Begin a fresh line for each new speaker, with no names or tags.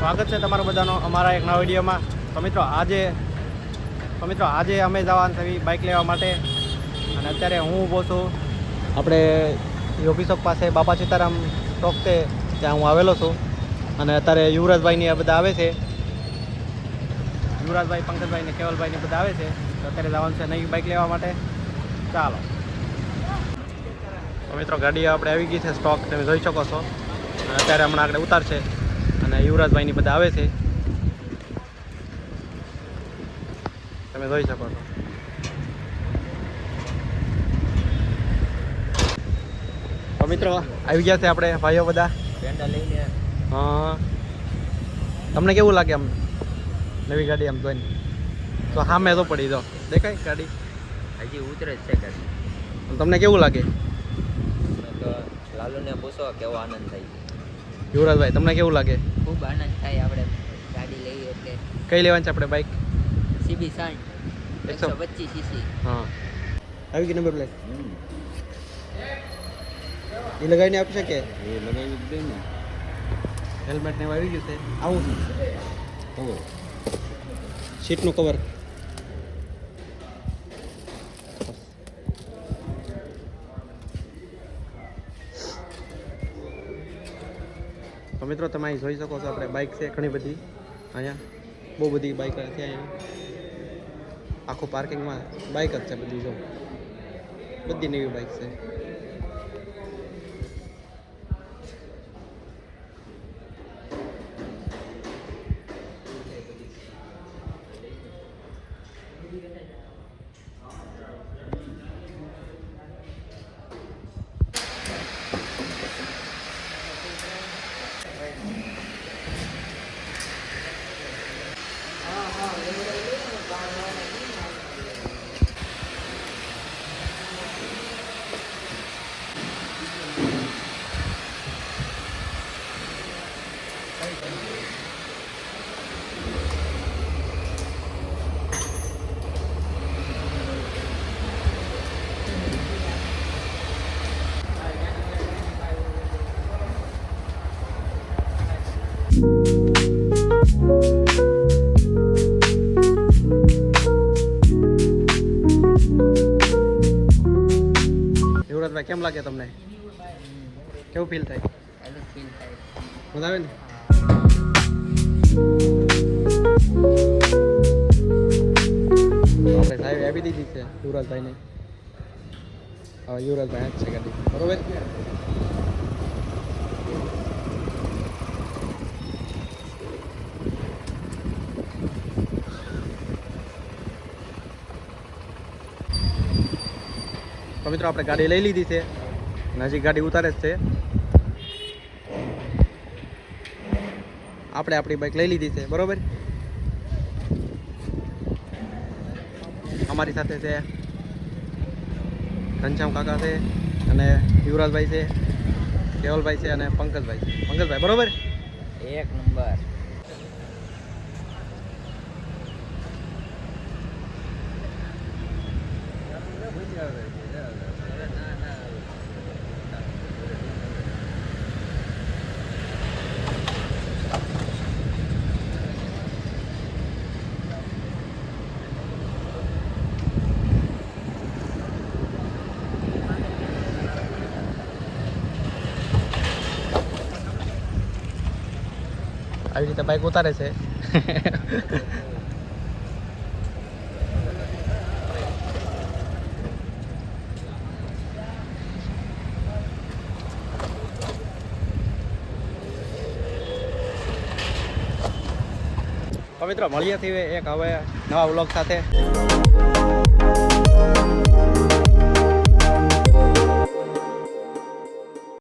સ્વાગત છે તમારા બધાનો અમારા એક નવા વિડીયોમાં. તો મિત્રો આજે અમે જવાના છે બાઇક લેવા માટે અને અત્યારે હું ઊભો છું આપણે યોગી ચોક પાસે બાપા સીતારામ ચોક છે ત્યાં હું આવેલો છું અને અત્યારે યુવરાજભાઈની આ બધા આવે છે. યુવરાજભાઈ, પંકજભાઈ ને કેવલભાઈને બધા આવે છે. તો અત્યારે જવાનું છે નવી બાઇક લેવા માટે. ચાલો. તો મિત્રો ગાડી આપણે આવી ગઈ છે સ્ટોક, તમે જોઈ શકો છો. અત્યારે હમણાં આગળ ઉતારશે અને યુવરાજભાઈની બધા આવે છે, તમે જોઈ શકો છો. તો મિત્રો આવી ગયા છે આપણે ભાઈઓ બધા
પેંડા લઈને.
હા, તમને કેવું લાગે આમ નવી ગાડી આમ જોઈને? તો સામે તો પડી જાઓ, દેખાય ગાડી
હજી ઉતરે જ છે ગાડી.
તમને કેવું લાગે?
તો લાલુને પૂછો કેવો આનંદ થાય.
યુવરાજભાઈ તમને કેવું લાગે?
ખૂબ આનંદ થાય. આપણે ગાડી લઈએ એટલે
કઈ લેવાની છે આપણે બાઇક?
CB 125 cc.
હા, આવી ગઈ નંબર પ્લેટ એ લગાવીને આપી શકે?
એ લગાવી દે ને.
હેલ્મેટ ને આવી ગયું છે. આવું કવર, સીટનું કવર. તો મિત્રો તમે અહીં જોઈ શકો છો આપણે બાઇક છે ઘણી બધી અહીંયા, બહુ બધી બાઇક છે અહીંયા. આખું પાર્કિંગમાં બાઇક જ છે બધી, જો બધી નવી બાઇક છે. યુવરાજભાઈ કેમ લાગે તમને? કેવું ફીલ થાય? મજા આવે ને? આપણે સાહેબ આપી દીધી છે યુવરાજભાઈને. હવે યુવરાજભાઈ જ છે ગાડી, બરોબર? તો મિત્રો આપણે ગાડી લઈ લીધી છે અને હજી ગાડી ઉતારે જ છે. આપણે આપણી બાઇક લઈ લીધી છે, બરોબર? અમારી સાથે છે ઘનશ્યામ કાકા છે અને યુવરાજભાઈ છે, કેવલભાઈ છે અને પંકજભાઈ છે. પંકજભાઈ બરોબર?
એક નંબર.
આવી રીતે બાઇક ઉતારે છે. તો મિત્રો મળીએ છીએ એક હવે નવા વ્લોગ સાથે.